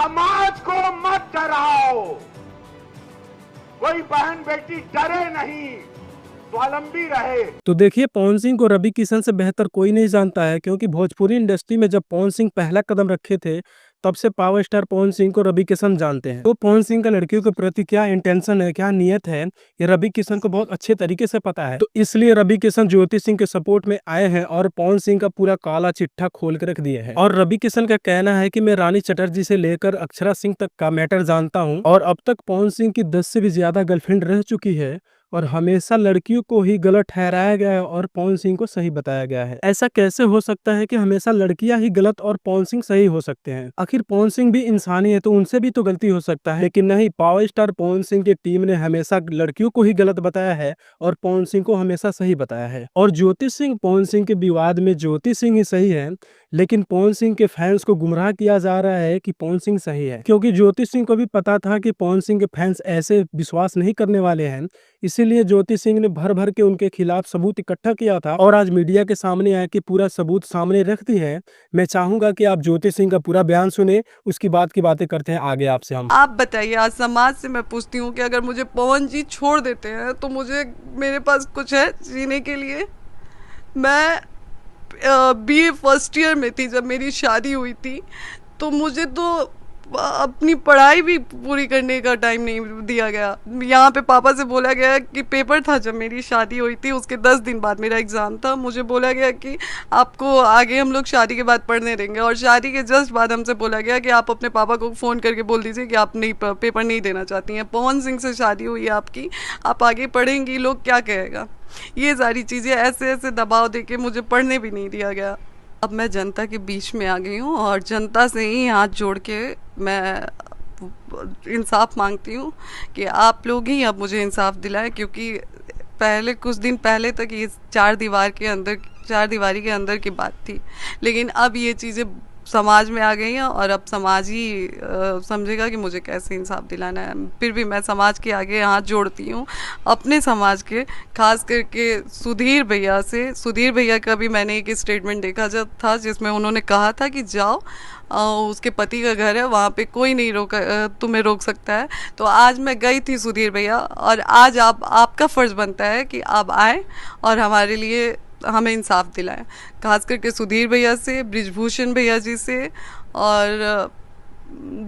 समाज को मत डराओ, कोई बहन बेटी डरे नहीं, स्वावलंबी रहे। तो देखिए, पवन सिंह को रवि किशन से बेहतर कोई नहीं जानता है, क्योंकि भोजपुरी इंडस्ट्री में जब पवन सिंह पहला कदम रखे थे तब से पावर स्टार पवन सिंह को रवि किशन जानते हैं। तो पवन सिंह का लड़कियों के प्रति क्या इंटेंशन है, क्या नियत है, ये रवि किशन को बहुत अच्छे तरीके से पता है। तो इसलिए रवि किशन ज्योति सिंह के सपोर्ट में आए हैं और पवन सिंह का पूरा काला चिट्ठा खोल के रख दिए हैं। और रवि किशन का कहना है कि मैं रानी चटर्जी से लेकर अक्षरा सिंह तक का मैटर जानता हूँ और अब तक पवन सिंह की 10 से भी ज्यादा गर्लफ्रेंड रह चुकी है और हमेशा लड़कियों को ही गलत ठहराया गया है और पवन सिंह को सही बताया गया है। ऐसा कैसे हो सकता है कि हमेशा लड़कियां ही गलत और पवन सिंह सही हो सकते हैं? आखिर पवन सिंह भी इंसानी है, तो उनसे भी तो गलती हो सकता है। लेकिन नहीं, पावर स्टार पवन सिंह की टीम ने हमेशा लड़कियों को ही गलत बताया है और पवन सिंह को हमेशा सही बताया है। और ज्योति सिंह पवन सिंह के विवाद में ज्योति सिंह ही सही है, लेकिन पवन सिंह के फैंस को गुमराह किया जा रहा है कि पवन सिंह सही है, क्योंकि ज्योति सिंह को भी पता था कि पवन सिंह के फैंस ऐसे विश्वास नहीं करने वाले हैं। इसीलिए ज्योति सिंह ने भर भर के उनके खिलाफ सबूत इकट्ठा किया था और आज मीडिया के सामने आया कि पूरा सबूत सामने रख दी है। मैं चाहूंगा कि आप ज्योति सिंह का पूरा बयान सुने, उसकी बात की बातें करते हैं आगे आपसे हम। आप बताइए, आज समाज से मैं पूछती हूँ कि अगर मुझे पवन जी छोड़ देते हैं तो मेरे पास कुछ है जीने के लिए? मैं बीए फर्स्ट ईयर में थी जब मेरी शादी हुई थी, तो मुझे तो अपनी पढ़ाई भी पूरी करने का टाइम नहीं दिया गया। यहाँ पे पापा से बोला गया कि पेपर था जब मेरी शादी हुई थी, उसके 10 दिन बाद मेरा एग्ज़ाम था। मुझे बोला गया कि आपको आगे हम लोग शादी के बाद पढ़ने देंगे, और शादी के जस्ट बाद हमसे बोला गया कि आप अपने पापा को फ़ोन करके बोल दीजिए कि आप नहीं पेपर नहीं देना चाहती हैं। पवन सिंह से शादी हुई है आपकी, आप आगे पढ़ेंगी, लोग क्या कहेगा? ये सारी चीज़ें ऐसे ऐसे दबाव दे के मुझे पढ़ने भी नहीं दिया गया। अब मैं जनता के बीच में आ गई हूँ और जनता से ही हाथ जोड़ के मैं इंसाफ मांगती हूँ कि आप लोग ही अब मुझे इंसाफ दिलाएं, क्योंकि पहले कुछ दिन पहले तक ये चार दीवारी के अंदर की बात थी, लेकिन अब ये चीज़ें समाज में आ गई हैं और अब समाज ही समझेगा कि मुझे कैसे इंसाफ दिलाना है। फिर भी मैं समाज के आगे हाथ जोड़ती हूँ, अपने समाज के, खास करके सुधीर भैया का भी मैंने एक स्टेटमेंट देखा था जिसमें उन्होंने कहा था कि जाओ, उसके पति का घर है, वहाँ पे कोई नहीं तुम्हें रोक सकता है। तो आज मैं गई थी सुधीर भैया, और आज आपका फ़र्ज़ बनता है कि आप आए और हमारे लिए हमें इंसाफ दिलाएं। खास करके सुधीर भैया से, ब्रिजभूषण भैया जी से और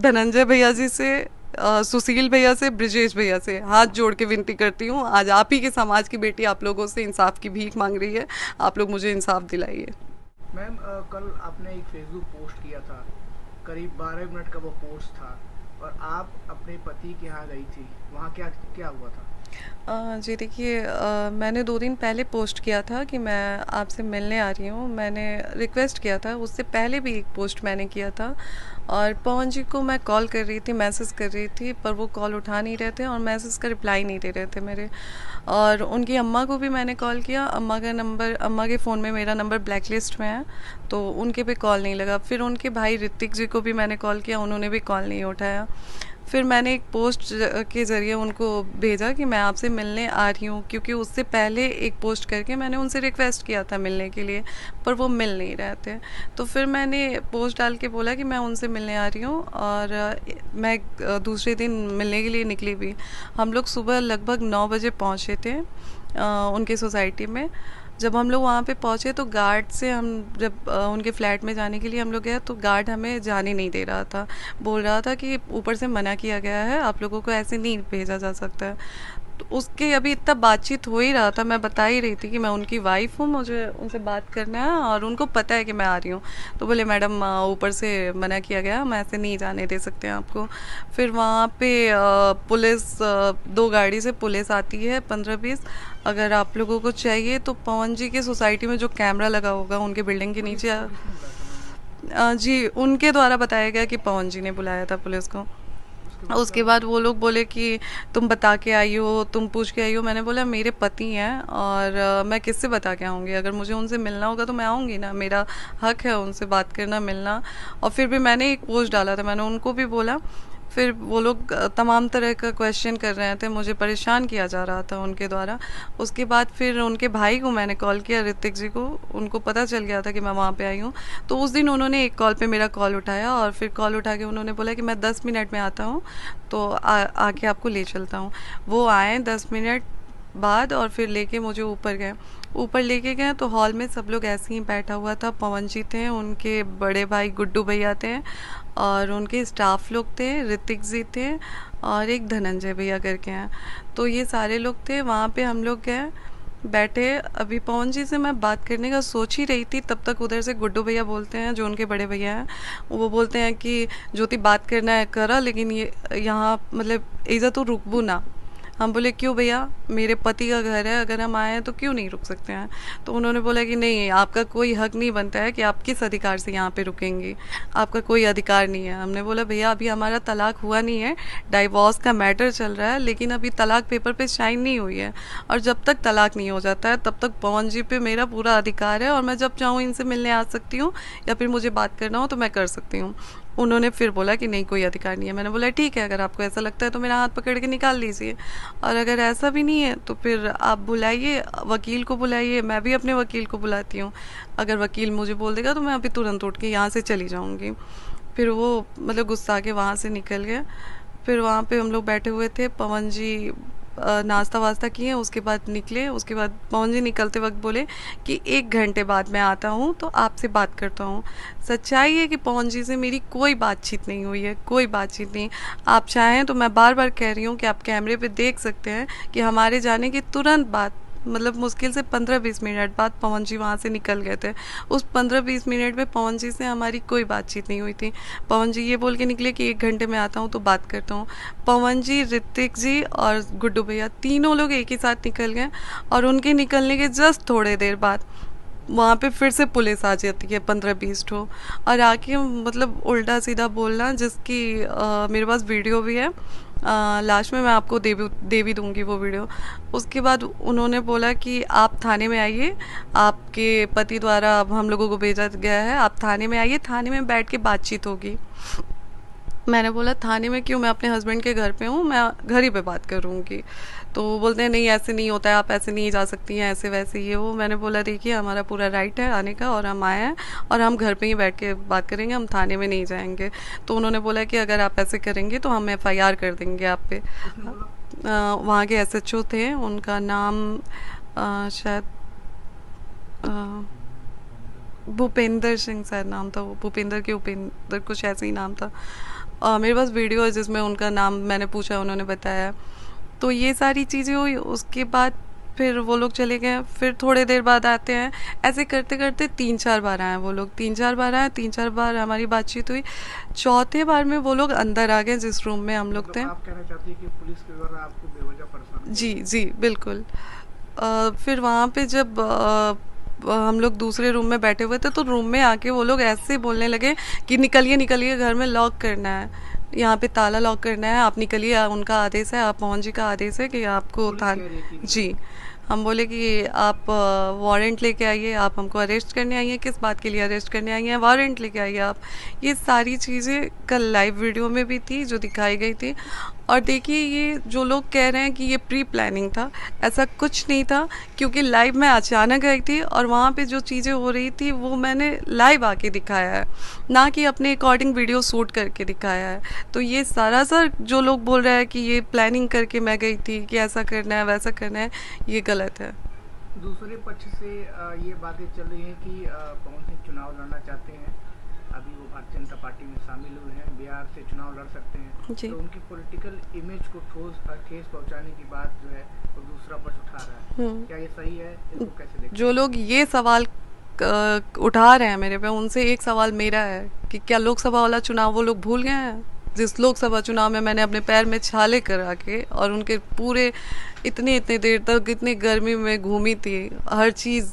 धनंजय भैया जी से, सुशील भैया से, ब्रिजेश भैया से हाथ जोड़ के विनती करती हूँ। आज आप ही के समाज की बेटी आप लोगों से इंसाफ की भीख मांग रही है, आप लोग मुझे इंसाफ दिलाइए। मैम, कल आपने एक फेसबुक पोस्ट किया था, करीब 12 मिनट का वो पोस्ट था, और आप अपने पति के यहाँ गई थी, वहाँ क्या क्या हुआ था? जी देखिए, मैंने 2 दिन पहले पोस्ट किया था कि मैं आपसे मिलने आ रही हूँ। मैंने रिक्वेस्ट किया था, उससे पहले भी एक पोस्ट मैंने किया था, और पवन जी को मैं कॉल कर रही थी, मैसेज कर रही थी, पर वो कॉल उठा नहीं रहे थे और मैसेज का रिप्लाई नहीं दे रहे थे मेरे। और उनकी अम्मा को भी मैंने कॉल किया, अम्मा के फ़ोन में मेरा नंबर ब्लैक लिस्ट में है, तो उनके पे कॉल नहीं लगा। फिर उनके भाई ऋतिक जी को भी मैंने कॉल किया, उन्होंने भी कॉल नहीं उठाया। फिर मैंने एक पोस्ट के ज़रिए उनको भेजा कि मैं आपसे मिलने आ रही हूँ, क्योंकि उससे पहले एक पोस्ट करके मैंने उनसे रिक्वेस्ट किया था मिलने के लिए, पर वो मिल नहीं रहे थे। तो फिर मैंने पोस्ट डाल के बोला कि मैं उनसे मिलने आ रही हूँ, और मैं दूसरे दिन मिलने के लिए निकली भी। हम लोग सुबह लगभग 9 बजे पहुँचे थे उनके सोसाइटी में। जब हम लोग वहाँ पे पहुँचे तो गार्ड से जब उनके फ्लैट में जाने के लिए हम लोग गए, तो गार्ड हमें जाने नहीं दे रहा था, बोल रहा था कि ऊपर से मना किया गया है, आप लोगों को ऐसे नहीं भेजा जा सकता है। तो उसके अभी इतना बातचीत हो ही रहा था, मैं बता ही रही थी कि मैं उनकी वाइफ हूँ, मुझे उनसे बात करना है और उनको पता है कि मैं आ रही हूँ। तो बोले मैडम ऊपर से मना किया गया, हम ऐसे नहीं जाने दे सकते हैं आपको। फिर वहाँ पे पुलिस 2 गाड़ी से पुलिस आती है 15-20। अगर आप लोगों को चाहिए तो पवन जी के सोसाइटी में जो कैमरा लगा होगा उनके बिल्डिंग के नीचे, जी उनके द्वारा बताया गया कि पवन जी ने बुलाया था पुलिस को। उसके बाद वो लोग बोले कि तुम बता के आई हो, तुम पूछ के आई हो। मैंने बोला मेरे पति हैं और मैं किससे बता के आऊँगी, अगर मुझे उनसे मिलना होगा तो मैं आऊँगी ना, मेरा हक है उनसे बात करना, मिलना। और फिर भी मैंने एक पोस्ट डाला था, मैंने उनको भी बोला फिर वो लोग तमाम तरह का क्वेश्चन कर रहे थे, मुझे परेशान किया जा रहा था उनके द्वारा। उसके बाद फिर उनके भाई को मैंने कॉल किया, ऋतिक जी को, उनको पता चल गया था कि मैं वहाँ पे आई हूँ। तो उस दिन उन्होंने एक कॉल पे मेरा कॉल उठाया और फिर कॉल उठा के उन्होंने बोला कि मैं 10 मिनट में आता हूँ, तो आके आपको ले चलता हूँ। वो आए 10 मिनट बाद और फिर लेके मुझे ऊपर गए। ऊपर लेके गए तो हॉल में सब लोग ऐसे ही बैठा हुआ था। पवन जी थे, उनके बड़े भाई गुड्डू भैया थे और उनके स्टाफ लोग थे, ऋतिक जी थे और एक धनंजय भैया करके हैं। तो ये सारे लोग थे। वहाँ पे हम लोग गए, बैठे। अभी पवन जी से मैं बात करने का सोच ही रही थी, तब तक उधर से गुड्डू भैया बोलते हैं, जो उनके बड़े भैया हैं, वो बोलते हैं कि ज्योति बात करना है करा, लेकिन ये यहाँ मतलब ऐसा तो रुकबू ना। हम बोले क्यों भैया, मेरे पति का घर है, अगर हम आए हैं तो क्यों नहीं रुक सकते हैं। तो उन्होंने बोला कि नहीं, आपका कोई हक नहीं बनता है कि आप किस अधिकार से यहाँ पे रुकेंगी, आपका कोई अधिकार नहीं है। हमने बोला भैया अभी हमारा तलाक हुआ नहीं है, डाइवोर्स का मैटर चल रहा है, लेकिन अभी तलाक पेपर पे साइन नहीं हुई है और जब तक तलाक नहीं हो जाता है तब तक पवन जी पे मेरा पूरा अधिकार है और मैं जब चाहूँ इनसे मिलने आ सकती हूँ या फिर मुझे बात करना हो तो मैं कर सकती हूँ। उन्होंने फिर बोला कि नहीं, कोई अधिकार नहीं है। मैंने बोला ठीक है, अगर आपको ऐसा लगता है तो मेरा हाथ पकड़ के निकाल लीजिए, और अगर ऐसा भी नहीं है तो फिर आप बुलाइए, वकील को बुलाइए, मैं भी अपने वकील को बुलाती हूँ। अगर वकील मुझे बोल देगा तो मैं अभी तुरंत उठ के यहाँ से चली जाऊँगी। फिर वो मतलब गुस्सा के वहाँ से निकल गए। फिर वहाँ पे हम लोग बैठे हुए थे, पवन जी नाश्ता वास्ता किए, उसके बाद निकले। उसके बाद पवन जी निकलते वक्त बोले कि 1 घंटे बाद मैं आता हूँ तो आपसे बात करता हूँ। सच्चाई है कि पवन जी से मेरी कोई बातचीत नहीं हुई है, कोई बातचीत नहीं। आप चाहें तो मैं बार बार कह रही हूँ कि आप कैमरे पे देख सकते हैं कि हमारे जाने के तुरंत बाद, मतलब मुश्किल से 15-20 मिनट बाद पवन जी वहाँ से निकल गए थे। उस 15-20 मिनट में पवन जी से हमारी कोई बातचीत नहीं हुई थी। पवन जी ये बोल के निकले कि 1 घंटे में आता हूँ तो बात करता हूँ। पवन जी, ऋतिक जी और गुड्डू भैया तीनों लोग एक ही साथ निकल गए और उनके निकलने के जस्ट थोड़े देर बाद वहाँ पे फिर से पुलिस आ जाती है 15-20 ठो, और आके मतलब उल्टा सीधा बोलना, जिसकी मेरे पास वीडियो भी है। लास्ट में मैं आपको दे भी दूँगी वो वीडियो। उसके बाद उन्होंने बोला कि आप थाने में आइए, आपके पति द्वारा अब हम लोगों को भेजा गया है, आप थाने में आइए, थाने में बैठ के बातचीत होगी। मैंने बोला थाने में क्यों, मैं अपने हस्बैंड के घर पे हूँ, मैं घर ही पे बात करूँगी। तो वो बोलते हैं नहीं ऐसे नहीं होता है, आप ऐसे नहीं जा सकती हैं, ऐसे वैसे ये वो। मैंने बोला देखिए हमारा पूरा राइट है आने का और हम आए हैं और हम घर पे ही बैठ के बात करेंगे, हम थाने में नहीं जाएंगे। तो उन्होंने बोला कि अगर आप ऐसे करेंगे तो हम FIR कर देंगे आप पे। वहाँ के SHO थे, उनका नाम शायद भूपेंद्र सिंह शायद नाम था, वो भूपेंद्र के उपेंद्र कुछ ऐसे ही नाम था। मेरे पास वीडियो है जिसमें उनका नाम मैंने पूछा, उन्होंने बताया। तो ये सारी चीज़ें हुई। उसके बाद फिर वो लोग चले गए, फिर थोड़े देर बाद आते हैं। ऐसे करते करते 3-4 बार आए वो लोग, 3-4 बार आए, 3-4 बार हमारी बातचीत हुई। चौथे बार में वो लोग अंदर आ गए जिस रूम में हम लोग थे। आप कहना चाहती हैं कि पुलिस के द्वारा आपको बेवजह परेशान? जी जी बिल्कुल। फिर वहाँ पे जब हम लोग दूसरे रूम में बैठे हुए थे तो रूम में आके वो लोग ऐसे बोलने लगे कि निकलिए निकलिए, घर में लॉक करना है, यहाँ पे ताला लॉक करना है, आप निकलिए, उनका आदेश है, आप पवन जी का आदेश है कि आपको जी। हम बोले कि आप वारंट लेके आइए, आप हमको अरेस्ट करने आई हैं, किस बात के लिए अरेस्ट करने आई हैं, वारंट लेके आइए आप। ये सारी चीज़ें कल लाइव वीडियो में भी थी जो दिखाई गई थी। और देखिए ये जो लोग कह रहे हैं कि ये प्री प्लानिंग था, ऐसा कुछ नहीं था, क्योंकि लाइव में अचानक आई थी और वहाँ पे जो चीज़ें हो रही थी वो मैंने लाइव आके दिखाया है, ना कि अपने अकॉर्डिंग वीडियो शूट करके दिखाया है। तो ये सरासर जो लोग बोल रहे हैं कि ये प्लानिंग करके मैं गई थी कि ऐसा करना है वैसा करना है, ये गलत है। दूसरे पक्ष से ये बातें चल रही हैं कि पवन सिंह चुनाव लड़ना चाहते हैं, अभी वो भारतीय जनता पार्टी में शामिल हुए हैं, बिहार से चुनाव लड़ सकते हैं, तो उनकी पॉलिटिकल इमेज को ठेस पहुंचाने की बात जो है वो दूसरा पक्ष उठा रहा है। क्या ये सही है? इसको कैसे देखते हैं? जो लोग ये सवाल उठा रहे हैं मेरे पे, उनसे एक सवाल मेरा है कि क्या लोकसभा वाला चुनाव वो लोग भूल गए हैं? जिस लोकसभा चुनाव में मैंने अपने पैर में छाले करा के और उनके पूरे इतने देर तक इतनी गर्मी में घूमी थी, हर चीज़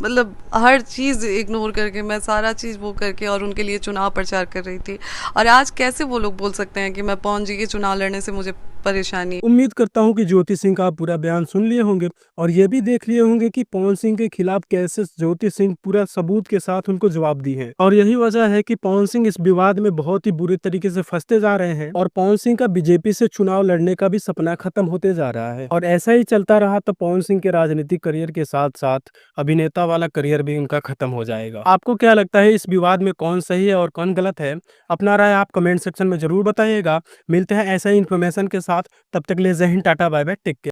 मतलब हर चीज़ इग्नोर करके, मैं सारा चीज़ वो करके और उनके लिए चुनाव प्रचार कर रही थी। और आज कैसे वो लोग बोल सकते हैं कि मैं पवन जी के चुनाव लड़ने से मुझे परेशानी। उम्मीद करता हूं कि ज्योति सिंह का आप पूरा बयान सुन लिए होंगे और ये भी देख लिए होंगे कि पवन सिंह के खिलाफ कैसे ज्योति सिंह पूरा सबूत के साथ उनको जवाब दी है और यही वजह है कि पवन सिंह इस विवाद में बहुत ही बुरे तरीके से फंसते जा रहे हैं और पवन सिंह का बीजेपी से चुनाव लड़ने का भी सपना खत्म होते जा रहा है और ऐसा ही चलता रहा तो पवन सिंह के राजनीतिक करियर के साथ साथ अभिनेता वाला करियर भी उनका खत्म हो जाएगा। आपको क्या लगता है इस विवाद में कौन सही है और कौन गलत है? अपना राय आप कमेंट सेक्शन में जरूर बताइएगा। मिलते हैं ऐसा ही इन्फॉर्मेशन के साथ, तब तक के लिए जय हिंद, tata, bye bye, take care.